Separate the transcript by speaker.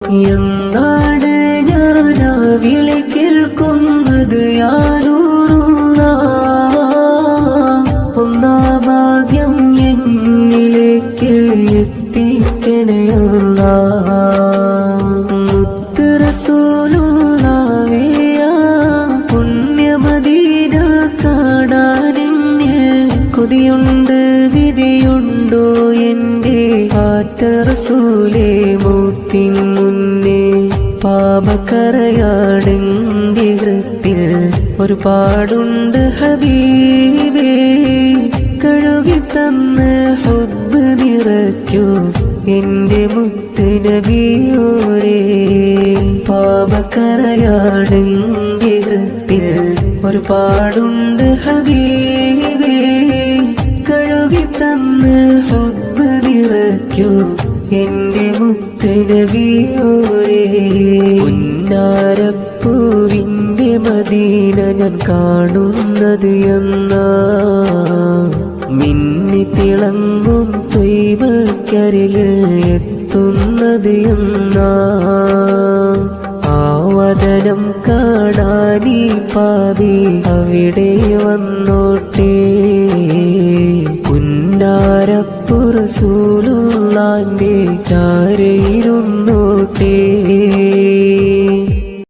Speaker 1: എന്നാണ് ഞാനാ വിളി കേൾക്കുന്നത് യാനൂറുള്ള ഒന്നാ ഭാഗ്യം എന്നിലേക്ക് എത്തിക്കണയുള്ള മുത്ത് റസൂലുള്ളാഹിയ പുണ്യമദീന കാണാനെന്നെ കൊതിയുണ്ട് വിധിയുണ്ടോ എന്റെ ആറ്റ റസൂലേ മൂത്തിൻ മുന്നേ പാപക്കരയാടെന്റെ ഹൃത്തിൽ ഒരുപാടുണ്ട് ഹബീബേ കഴുകിത്തന്ന് ഹുബ്ബ് നിറയ്ക്കൂ എന്റെ മുത്ത് നബിയോരേ പാപക്കരയാടെന്റെ ഹൃത്തിൽ ഒരുപാടുണ്ട് ഹബീബേ കഴുകിത്തന്ന് ഹുബ്ബ് നിറയ്ക്കൂ എന്റെ മുത്ത് നബിയോരേ പുന്നാരപ്പൂവിന്റെ മദീന ഞാൻ കാണുന്നത് എന്നാ മിന്നി തിളങ്ങും ത്വയ്ബക്കരികിൽ എത്തുന്നത് എന്നാ ആവതനം കാണാനീ പാപി അവിടെ വന്നോട്ടേ പുന്നാരപ്പു റസൂലുള്ളാന്റെ ചാരയിരുന്നോട്ടേ